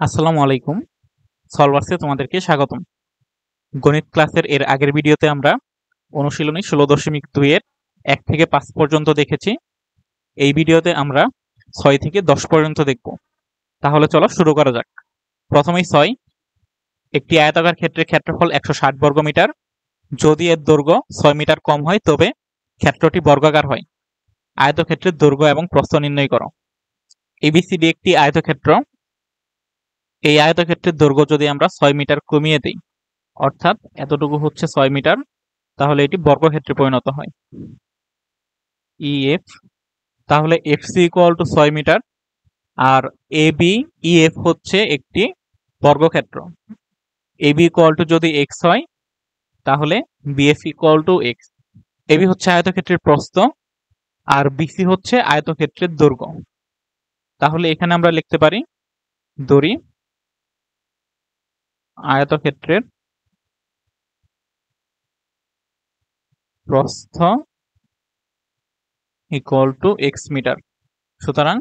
আসসালামু আলাইকুম। সলভার্সে তোমাদেরকে স্বাগতম। গণিত ক্লাসের এর আগের ভিডিওতে আমরা অনুশীলনী 16.2 এর 1 থেকে 5 পর্যন্ত দেখেছি। এই ভিডিওতে আমরা 6 থেকে 10 পর্যন্ত দেখব। তাহলে চলো শুরু করা যাক। প্রথমেই 6, একটি আয়তাকার ক্ষেত্রের ক্ষেত্রফল 160 বর্গমিটার। যদি এর দৈর্ঘ্য 6 মিটার কম হয় তবে ক্ষেত্রটি বর্গাকার হয়। আয়তক্ষেত্রের দৈর্ঘ্য এবং প্রস্থ নির্ণয় করো। এবিসিডি একটি আয়তক্ষেত্র। এই আয়তক্ষেত্রের দৈর্ঘ্য যদি আমরা 6 মিটার কমিয়ে দিই, অর্থাৎ এতটুকু হচ্ছে 6 মিটার, তাহলে এটি বর্গক্ষেত্রে পরিণত হয়। ইএফ, তাহলে এফসি ইকুয়াল টু 6 মিটার, আর এবি ইএফ হচ্ছে একটি বর্গক্ষেত্র। এবি ইকুয়াল টু যদি এক্স হয় তাহলে BF equal to X. AB হচ্ছে আয়তক্ষেত্রের প্রস্থ আর বিসি হচ্ছে আয়তক্ষেত্রের দৈর্ঘ্য। তাহলে এখানে আমরা লিখতে পারি দড়ি আয়তক্ষেত্রের প্রস্থ ইকুয়াল টু এক্স মিটার। সুতরাং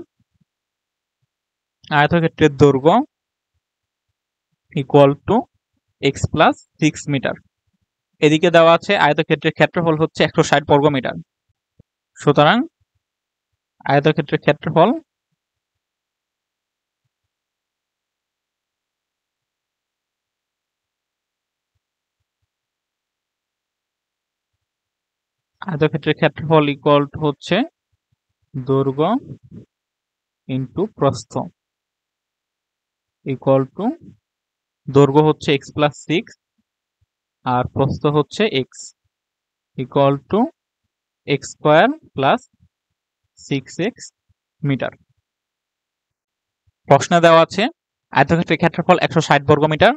আয়তক্ষেত্রের দৈর্ঘ্য equal to X plus 6 metre. এদিকে দেওয়া আছে আয়তক্ষেত্রের ক্ষেত্রফল হচ্ছে 160 বর্গমিটার। সুতরাং আয়তক্ষেত্রের ক্ষেত্রফল ইকুয়াল টু হচ্ছে দৈর্ঘ্য ইন্টু প্রস্থ ইকুয়াল টু দৈর্ঘ্য হচ্ছে এক্স প্লাস 6 আর প্রস্থ হচ্ছে X equal to X square plus 6x metre. প্রশ্নে দেওয়া আছে আয়তক্ষেত্রের ক্ষেত্রফল 160 বর্গমিটার,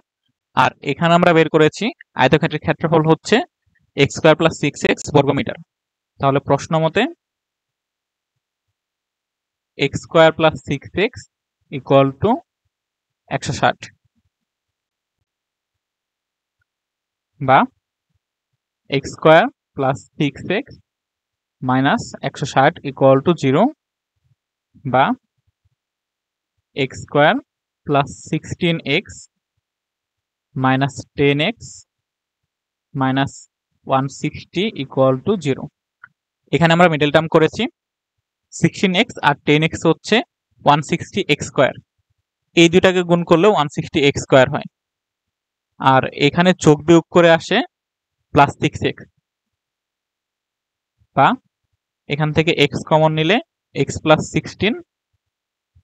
আর এখানে আমরা বের করেছি আয়তক্ষেত্রের ক্ষেত্রফল হচ্ছে এক্স স্কোয়ার প্লাস 6x বর্গমিটার। তাহলে প্রশ্ন মতে x square plus 6x equal to 160, বা x square plus 6x minus 160 equal to 0, বা x square plus 16x minus 10x minus 160 equal to 0। এখানে আমরা মিডল টার্ম করেছি। 16x আর 10x হচ্ছে 160x স্কোয়ার, এই দুটাকে গুণ করলেও 160x স্কোয়ার হয়, আর এখানে যোগ বিয়োগ করে আসে প্লাস 6x, বা এখান থেকে x কমন নিলে x প্লাস 16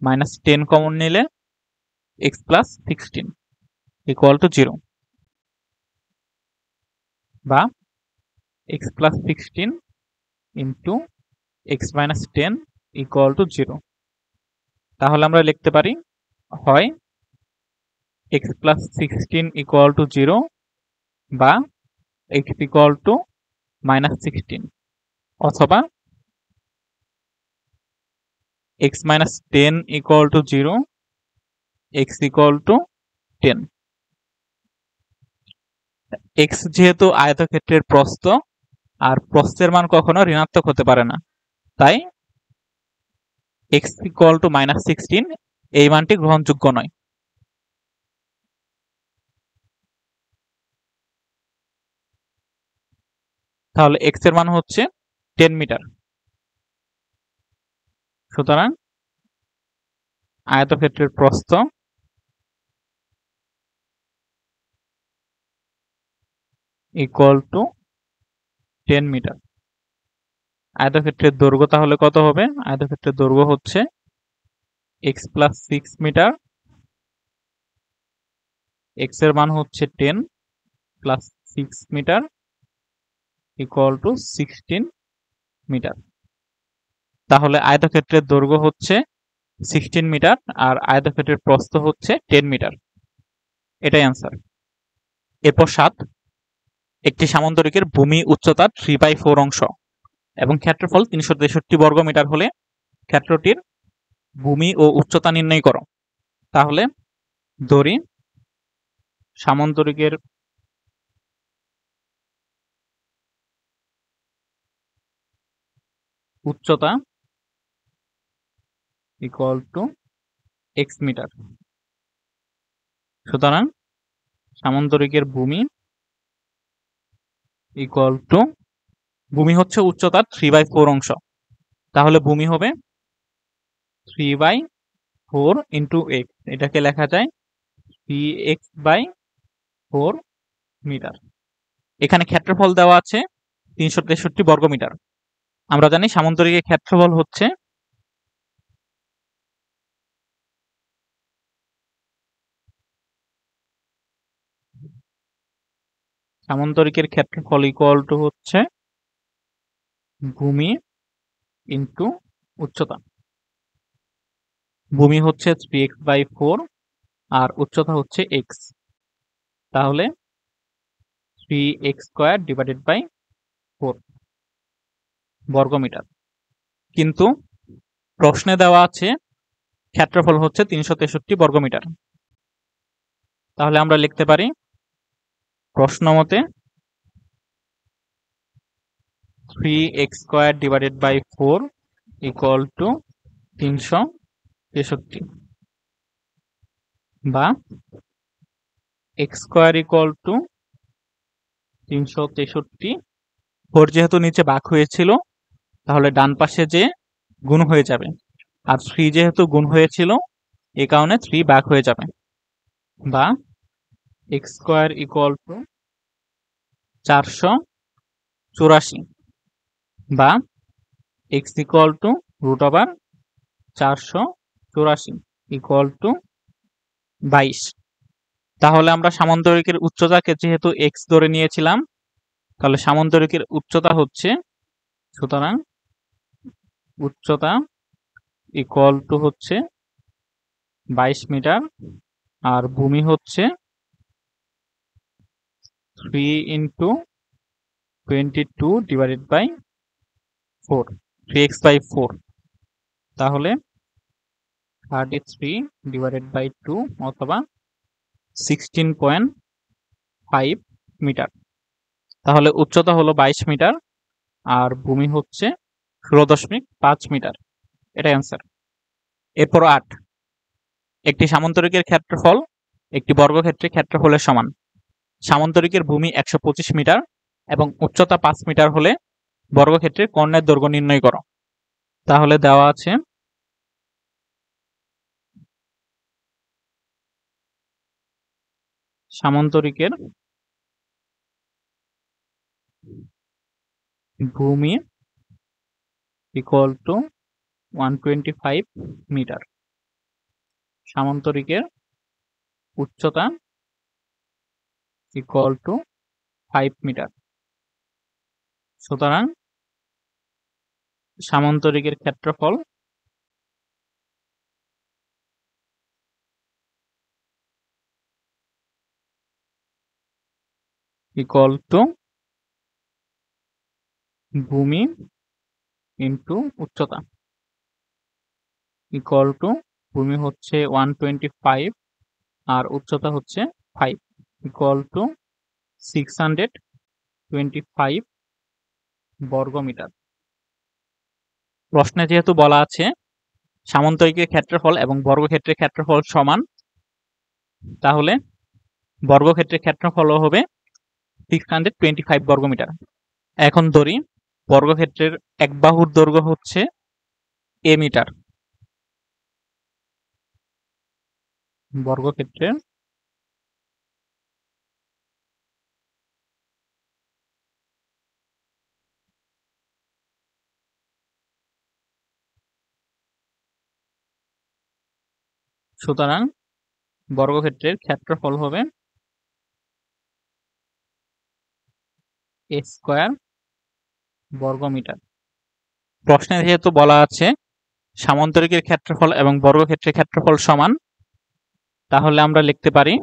মাইনাস 10 কমন নিলে x প্লাস 16 ইকুয়াল টু 0, বা x plus 16 into x minus 10 equal to 0। তাহলে আমরা লিখতে পারি হয় x প্লাস 16 ইকুয়াল টু 0, বা x ইকুয়াল টু মাইনাস 16, অথবা x minus 10 equal to 0, x equal to 10। x যেহেতু আয়তক্ষেত্রের প্রস্থ, আর প্রস্থের মান কখনো ঋণাত্মক হতে পারে না, তাই x ইকুয়াল টু মাইনাস 16 এই মানটি গ্রহণযোগ্য নয়। তাহলে x এর মান হচ্ছে 10 মিটার। সুতরাং আয়তক্ষেত্রের প্রস্থ ইকুয়াল টু 10 মিটার। আয়তক্ষেত্রের দৈর্ঘ্য তাহলে কত হবে? আয়তক্ষেত্রের দৈর্ঘ্য হচ্ছে x প্লাস 6 মিটার, x এর মান হচ্ছে 10 plus 6 metre equal to 16 metre. তাহলে আয়তক্ষেত্রের দৈর্ঘ্য হচ্ছে 16 মিটার আর আয়তক্ষেত্রের প্রস্থ হচ্ছে 10 মিটার। এটাই আনসার। এরপর 7, একটি সামন্তরিকের ভূমি উচ্চতা 3/4 অংশ এবং ক্ষেত্রফল 363 বর্গমিটার হলে ক্ষেত্রটির ভূমি ও উচ্চতা নির্ণয় করো। তাহলে ধরি সামন্তরিকের উচ্চতা ইকুয়াল টু x মিটার। সুতরাং সামান্তরিকের ভূমি ইকুয়াল টু, ভূমি হচ্ছে উচ্চতা 3/4 অংশ, তাহলে ভূমি হবে 3/4 ইন্টু এক্স, এটাকে লেখা যায় 3x/4 মিটার। এখানে ক্ষেত্রফল দেওয়া আছে 363 বর্গমিটার। আমরা জানি সামান্তরিকের ক্ষেত্রফল হচ্ছে ইকুয়াল টু হচ্ছে ভূমি ইন্টু উচ্চতা। ভূমি হচ্ছে 3x/4 আর উচ্চতা হচ্ছে x, তাহলে 3x² ডিভাইডেড বাই 4 বর্গমিটার। কিন্তু প্রশ্নে দেওয়া আছে ক্ষেত্রফল হচ্ছে 363 বর্গমিটার, তাহলে আমরা লিখতে পারি প্রশ্ন মতে 3x² divided by 4 equal to 363, বা x² ইকুয়াল টু 363। 4 যেহেতু নিচে ভাগ হয়েছিল তাহলে ডান পাশে যে গুণ হয়ে যাবে, আর 3 যেহেতু গুণ হয়েছিল এই কারণে 3 ভাগ হয়ে যাবে, বা x² ইকুয়াল টু 484, বা x equal to √484 equal to 22। তাহলে আমরা সামান্তরিকের উচ্চতাকে যেহেতু x ধরে নিয়েছিলাম, তাহলে সামান্তরিকের উচ্চতা হচ্ছে, সুতরাং উচ্চতা ইকুয়াল টু হচ্ছে 22 মিটার, আর ভূমি হচ্ছে 3 ইন্টু 22 ডিভাইডেড বাই 4, 3x/4, তাহলে 33 ডিভাইডেড বাই 2 অথবা 16.5 মিটার। তাহলে উচ্চতা হলো 22 মিটার আর ভূমি হচ্ছে 16.5 মিটার, এটা অ্যান্সার। এরপর 8, একটি সামান্তরিকের ক্ষেত্রফল একটি বর্গক্ষেত্রের ক্ষেত্রফলের সমান। সামান্তরিকের ভূমি 125 মিটার এবং উচ্চতা 5 মিটার হলে বর্গক্ষেত্রের কর্ণের দৈর্ঘ্য নির্ণয় করো। তাহলে দেওয়া আছে সামান্তরিকের ভূমি ইকুয়াল টু 125 মিটার, সামান্তরিকের উচ্চতা ইকুয়াল টু 5 মিটার। সুতরাং সামান্তরিকের ক্ষেত্রফল ইকুয়াল টু ভূমি ইন্টু উচ্চতা, ইকুয়াল টু ভূমি হচ্ছে 125 আর উচ্চতা হচ্ছে 5, ইকুয়াল টু 625 বর্গমিটার। প্রশ্নে যেহেতু বলা আছে সামান্তরিকের ক্ষেত্রফল এবং বর্গক্ষেত্রের ক্ষেত্রফল সমান, তাহলে বর্গক্ষেত্রের ক্ষেত্রফল হবে 625 বর্গমিটার। এখন ধরি বর্গক্ষেত্রের এক বাহুর দৈর্ঘ্য হচ্ছে a মিটার। বর্গক্ষেত্রের সুতরাং বর্গক্ষেত্রের ক্ষেত্রফল হবে a স্কয়ার বর্গমিটার। প্রশ্নে যেহেতু বলা আছে সামান্তরিকের ক্ষেত্রফল এবং বর্গক্ষেত্রের ক্ষেত্রফল সমান, তাহলে আমরা লিখতে পারি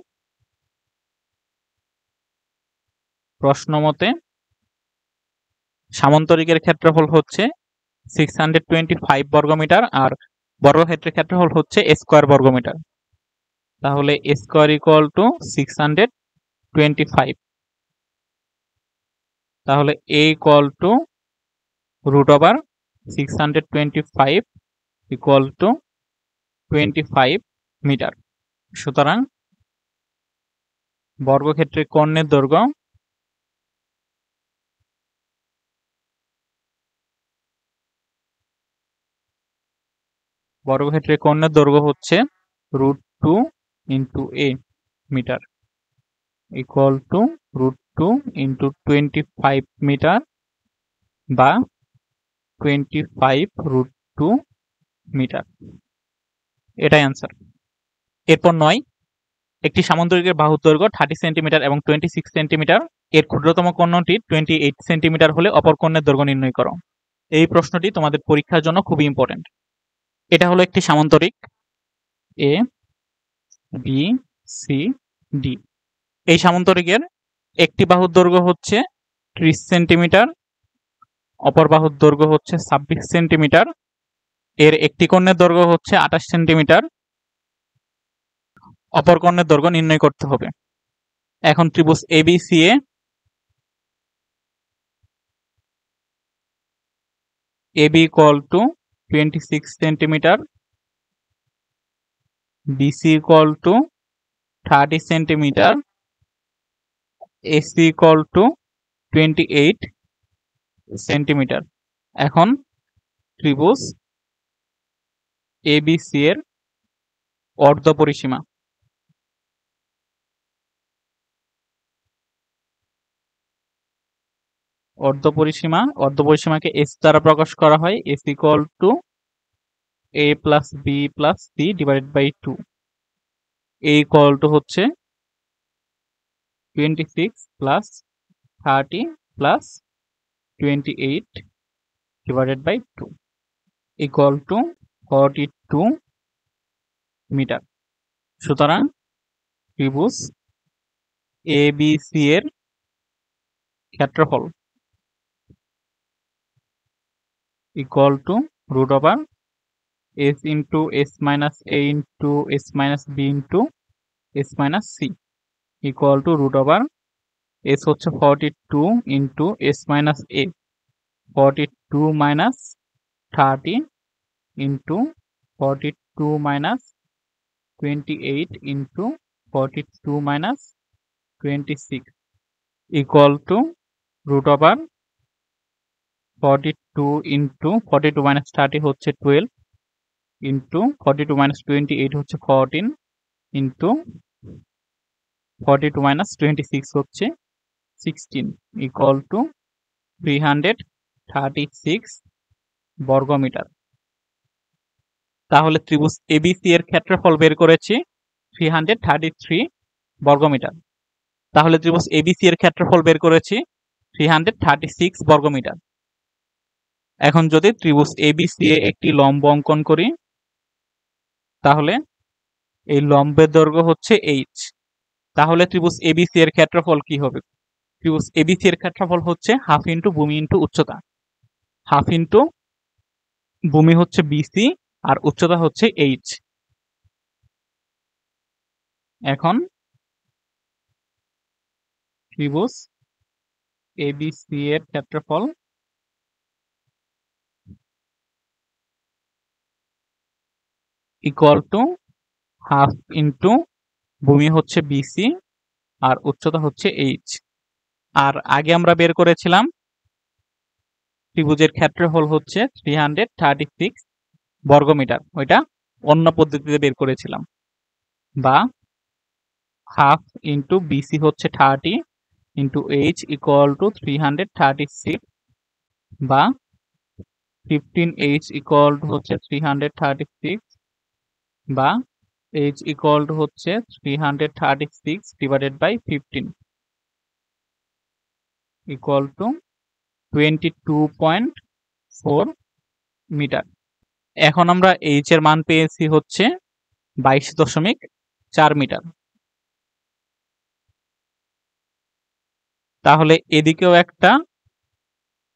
প্রশ্ন মতে সামান্তরিকের ক্ষেত্রফল হচ্ছে 625 বর্গমিটার আর বর্গক্ষেত্রের ক্ষেত্রফল হচ্ছে a স্কয়ার বর্গমিটার। তাহলে a স্কয়ার ইকুয়াল টু 625, তাহলে a equal to √625 equal to 25 metre. সুতরাং বর্গক্ষেত্রে কর্ণের দৈর্ঘ্য হচ্ছে √2 into a metre equal to √2 into 25 metre বা 25 √2 মিটার। এটাই অ্যান্সার। এরপর 9, একটি সামন্তরিকের বাহুর দৈর্ঘ্য 30 সেন্টিমিটার এবং 26 সেন্টিমিটার, এর ক্ষুদ্রতম কর্ণটি 28 সেন্টিমিটার হলে অপর কর্ণের দৈর্ঘ্য নির্ণয় করো। এই প্রশ্নটি তোমাদের পরীক্ষার জন্য খুবই ইম্পর্টেন্ট। এটা হলো একটি সামান্তরিক এ বি সি ডি। এই সামান্তরিকের একটি বাহুর দৈর্ঘ্য হচ্ছে 30 সেন্টিমিটার, অপর বাহুর দৈর্ঘ্য হচ্ছে 26 সেন্টিমিটার, এর একটি কর্ণের দৈর্ঘ্য হচ্ছে 28 সেন্টিমিটার, অপর কর্ণের দৈর্ঘ্য নির্ণয় করতে হবে। এখন ত্রিভুজ ABCA AB equal to 26 centimetre, BC equal to 30 centimetre, AC equal to 28 centimetre. এখন ত্রিভুজ ABC এর অর্ধপরিসীমা। অর্ধপরিসীমাকে S দ্বারা প্রকাশ করা হয়। S equal to A plus B plus C divided by 2। A equal to হচ্ছে 26 plus 30 plus 28 divided by 2 equal to 42 metre. সুতরাং ত্রিভুজ ABC এর ক্ষেত্রফল equal to √S into S minus A into S minus B into S minus C equal to √S হচ্ছে 42 into S minus A, 42 minus 30 into 42 minus 28 into 42 minus 26 equal to √42 into 42 minus 30 হচ্ছে 12 into 42 minus 28 হচ্ছে 14 into 42 minus 26 হচ্ছে 16 equal to 336 বর্গমিটার। তাহলে ত্রিভুজ ABC এর ক্ষেত্রফল বের করেছি 333 বর্গমিটার। তাহলে ত্রিভুজ ABC এর ক্ষেত্রফল বের করেছি 336 বর্গমিটার। এখন যদি ত্রিভুজ ABC এ একটি লম্ব অঙ্কন করি, তাহলে এই লম্বের দৈর্ঘ্য হচ্ছে h। তাহলে ত্রিভুজ ABC এর ক্ষেত্রফল কি হবে? ত্রিভুজ ABC এর ক্ষেত্রফল হচ্ছে হাফ ইন্টু ভূমি ইন্টু উচ্চতা। হাফ ইন্টু ভূমি হচ্ছে BC আর উচ্চতা হচ্ছে h। এখন ত্রিভুজ ABC এর ক্ষেত্রফল ইকুয়াল টু হাফ ইন্টু ভূমি হচ্ছে BC আর উচ্চতা হচ্ছে h। আর আগে আমরা বের করেছিলাম ত্রিভুজের ক্ষেত্রফল হচ্ছে 336 বর্গমিটার, ওইটা অন্য পদ্ধতিতে বের করেছিলাম। বা হাফ ইন্টু BC হচ্ছে 30 ইন্টু h ইকুয়াল টু 336 বা 15h ইকুয়াল টু হচ্ছে 336 বা h ইকুয়াল টু হচ্ছে 336 divided by 15 equal to 22.4 metre. এখন আমরা h এর মান পেয়েছি হচ্ছে 22.4 মিটার। তাহলে এদিকেও একটা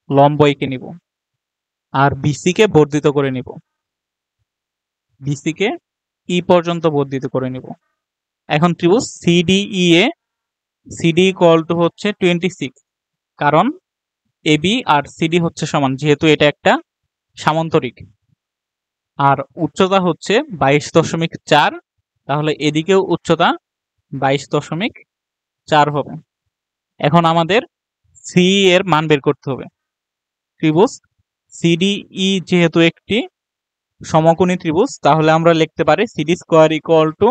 লম্ব এঁকে নিব আর BC কে বর্ধিত করে নিব। BC কে E পর্যন্ত বর্ধিত করে নিব। এখন ত্রিভুজ CDE A CD equal to হচ্ছে 26, কারণ AB আর CD হচ্ছে সমান, যেহেতু এটা একটা সামান্তরিক। আর উচ্চতা হচ্ছে 22.4, তাহলে এদিকেও উচ্চতা 22.4 4 হবে। এখন আমাদের সি এর মান বের করতে হবে। ত্রিভুজ সিডিই যেহেতু একটি সমকোণী ত্রিভুজ, তাহলে আমরা লিখতে পারি CD square equal to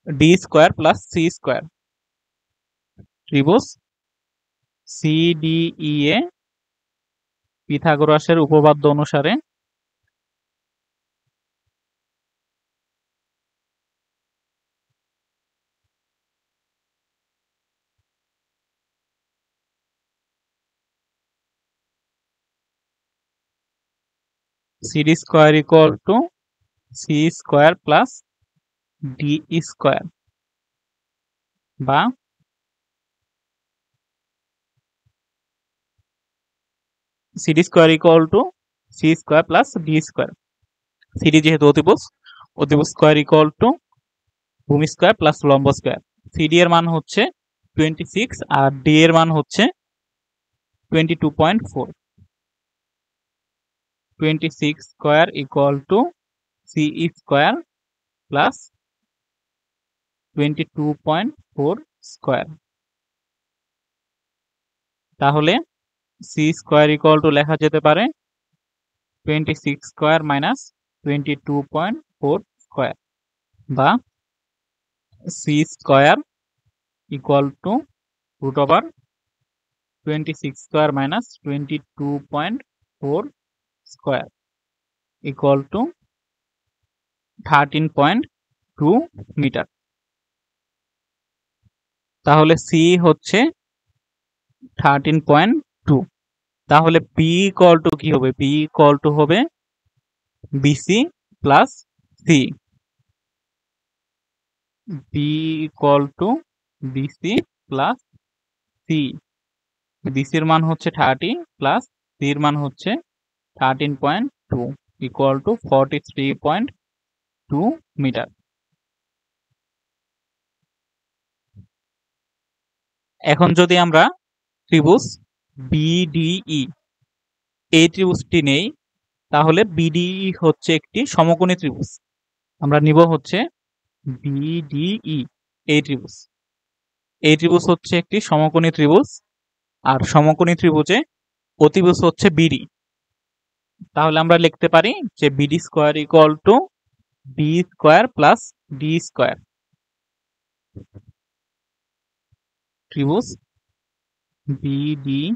D square plus C square. ত্রিভুজ সিডিই এ পিথাগোরাসের উপপাদ্য অনুসারে CD square equal to C square plus D square, বা CD square equal to C square plus D square. CD যেহেতু অতিভুজ, অতিভুজ স্কোয়ার ইকুয়াল টু ভূমি স্কোয়ার প্লাস লম্ব স্কোয়ার। সিডি এর মান হচ্ছে 26 আর ডি এর মান হচ্ছে 22.4। 26 square equal to C square plus 22.4 square. তাহলে সি স্কোয়ার ইকুয়াল টু লেখা যেতে পারে 26 স্কোয়ার মাইনাস 22.4 স্কোয়ার, বা C square equal to root over 26 square minus 22.4 square equal to 13.2 metre. তাহলে সি হচ্ছে 13.2। তাহলে বি ইকুয়াল টু কি হবে? বি ইকুয়াল টু হবে BC plus C. B equal to BC plus C. বিসির মান হচ্ছে 30 প্লাস সির মান হচ্ছে 13.2 ইকুয়াল টু 43.2 মিটার। এখন যদি আমরা ত্রিভুজ বিডিই এই ত্রিভুজটি নেই, তাহলে বিডিই হচ্ছে একটি সমকোণী ত্রিভুজ। আমরা নিব হচ্ছে বিডিই এই ত্রিভুজ। এই ত্রিভুজ হচ্ছে একটি সমকোণী ত্রিভুজ, আর সমকোণী ত্রিভুজে অতিভুজ হচ্ছে বিডি। তাহলে আমরা লিখতে পারি যে BD square equal to B square plus D square. ত্রিভুজ বিডিই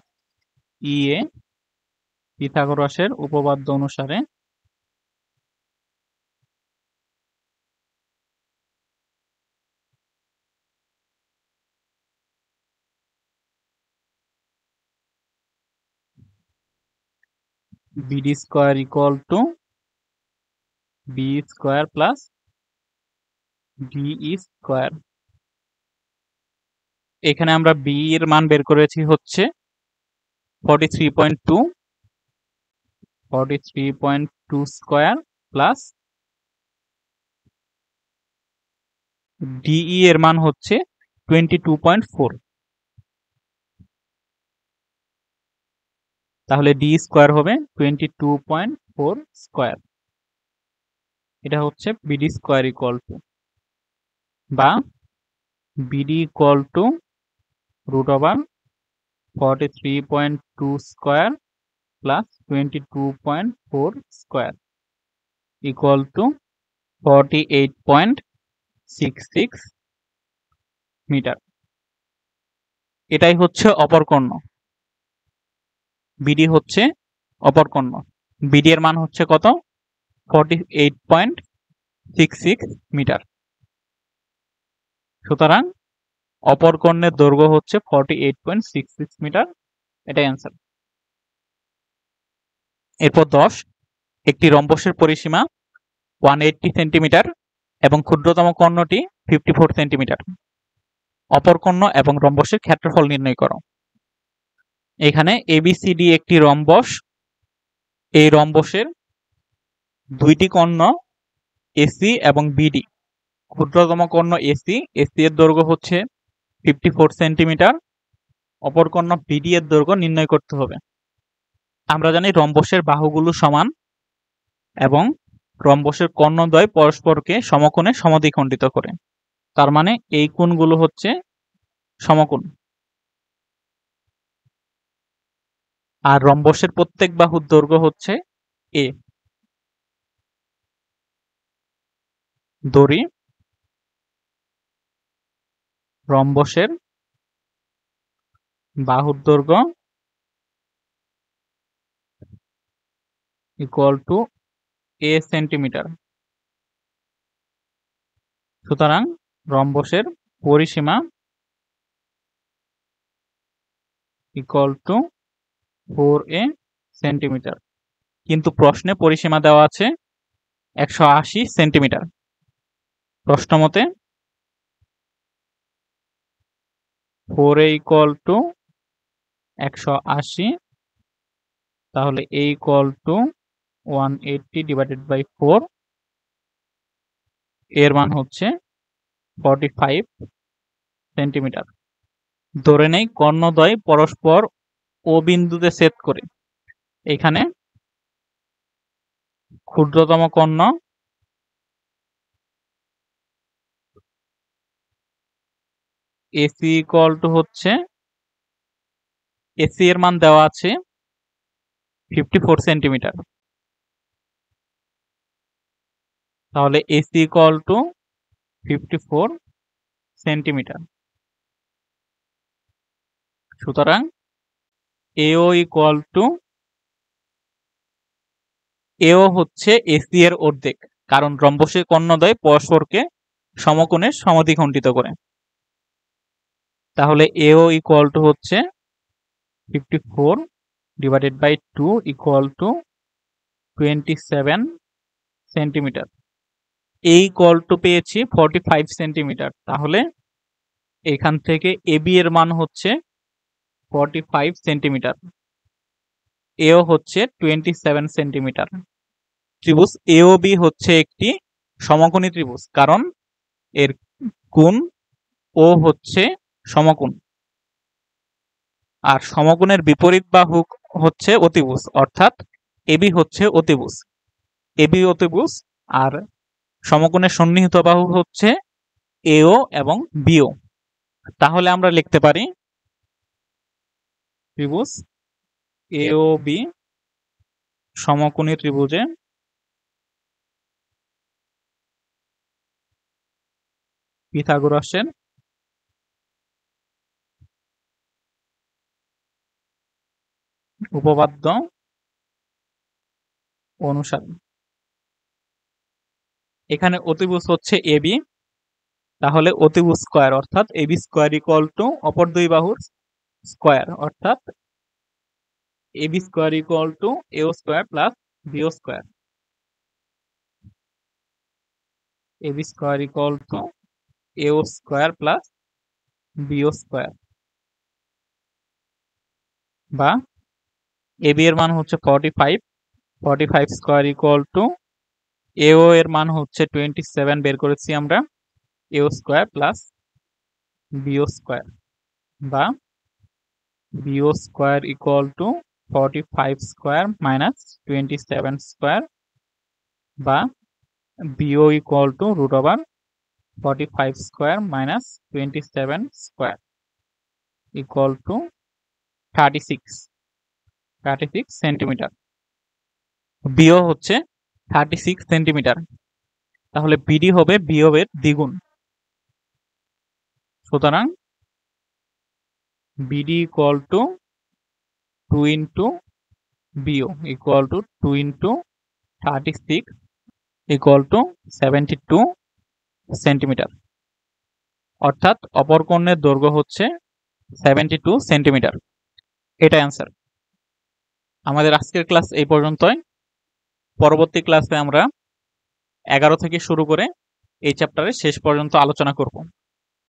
এ পিথাগোরাসের উপপাদ্য অনুসারে BD square equal to B square plus D square. এখানে আমরা বি এর মান বের করেছি হচ্ছে 43.2 স্কোয়ার প্লাস ডিই এর মান হচ্ছে 22.4। তাহলে ডি স্কোয়ার হবে 22.4 স্কোয়ার। এটা হচ্ছে বিডি স্কোয়ার ইকুয়াল টু, বা BD equal to root over 43.2 square plus 22.4 square equal to 48.66 metre. এটাই হচ্ছে অপর কর্ণ। বিডি হচ্ছে অপর কর্ণ। বিডি এর মান হচ্ছে কত? 48.66 মিটার। সুতরাং অপর কর্ণের দৈর্ঘ্য হচ্ছে 48.66 মিটার। এটাই অ্যান্সার। এরপর 10, একটি রম্বসের পরিসীমা 180 সেন্টিমিটার এবং ক্ষুদ্রতম কর্ণটি 54 সেন্টিমিটার। অপর কর্ণ এবং রম্বসের ক্ষেত্রফল নির্ণয় করো। এখানে এবিসিডি একটি রম্বস। এই রম্বসের দুইটি কর্ণ এসি এবং বিডি। ক্ষুদ্রতম কর্ণ এসি, এসি এর দৈর্ঘ্য হচ্ছে 54 সেন্টিমিটার। অপর কর্ণ বিডি এর দৈর্ঘ্য নির্ণয় করতে হবে। আমরা জানি রম্বসের বাহুগুলো সমান এবং রম্বসের কর্ণদ্বয় পরস্পরকে সমকোণে সমদ্বিখণ্ডিত করে। তার মানে এই কোণগুলো হচ্ছে সমকোণ। আর রম্বসের প্রত্যেক বাহুর দৈর্ঘ্য হচ্ছে a। ধরি রম্বসের বাহুর দৈর্ঘ্য ইকুয়াল টু a সেন্টিমিটার। সুতরাং রম্বসের পরিসীমা ইকুয়াল টু 4a সেন্টিমিটার। কিন্তু প্রশ্নে পরিসীমা দেওয়া আছে 180 সেন্টিমিটার। প্রশ্ন মতে 4a ইকুয়াল টু 180, তাহলে a equal to 180 divided by 4, এর মান হচ্ছে 45 সেন্টিমিটার। ধরে নেই কর্ণদ্বয় পরস্পর ও বিন্দুতে ছেদ করে। এখানে ক্ষুদ্রতম কর্ণ এসি ইকুয়াল টু হচ্ছে, এসি এর মান দেওয়া আছে 54 সেন্টিমিটার। তাহলে এসি ইকুয়াল টু 54 সেন্টিমিটার। সুতরাং এও ইকুয়াল টু, এও হচ্ছে এসি এর অর্ধেক, কারণ রম্বসের কর্ণদ্বয় পরস্পরকে সমকোণে সমদ্বিখণ্ডিত করে। তাহলে এও ইকুয়াল টু হচ্ছে 54 divided by 2 equal to 27 centimetre. এই ইকুয়াল টু পেয়েছি 45 সেন্টিমিটার। তাহলে এখান থেকে এবি এর মান হচ্ছে 45 সেন্টিমিটার, এও হচ্ছে 27 সেন্টিমিটার। ত্রিভুজ এওবি হচ্ছে একটি সমকোণী ত্রিভুজ, কারণ এর কোণ ও হচ্ছে সমকোণ। আর সমকোণের বিপরীত বাহু হচ্ছে অতিভুজ, অর্থাৎ এবি হচ্ছে অতিভুজ। এবি অতিভুজ আর সমকোণের সন্নিহিত বাহু হচ্ছে এও এবং বিও। তাহলে আমরা লিখতে পারি ত্রিভুজ এওবি সমকোণী ত্রিভুজে পিথাগোরাসের উপপাদ্য অনুসারে। এখানে অতিভুজ হচ্ছে এবি, তাহলে অতিভুজ স্কয়ার অর্থাৎ এবি স্কয়ার ইকুয়াল টু অপর দুই বাহুর স্কয়ার, অর্থাৎ AB square equal to AO square plus BO square. AB square equal to AO square plus BO square, বা এবি এর মান হচ্ছে 45, 45 স্কয়ার ইকুয়াল টু এও এর মান হচ্ছে 27 বের করেছি আমরা, AO square plus BO square, বা BO square equal to 45 square minus 27 square, বা BO equal to root over 45 square minus 27 square equal to 36 centimetre. BO হচ্ছে 36 সেন্টিমিটার। তাহলে বিডি হবে বিও এর দ্বিগুণ। সুতরাং BD equal to 2 into BO equal to 2 into 36 equal to 72 centimetre. অর্থাৎ অপর কর্ণের দৈর্ঘ্য হচ্ছে 72 সেন্টিমিটার। এটা অ্যান্সার। আমাদের আজকের ক্লাস এই পর্যন্তই। পরবর্তী ক্লাসে আমরা 11 থেকে শুরু করে এই চ্যাপ্টারের শেষ পর্যন্ত আলোচনা করব।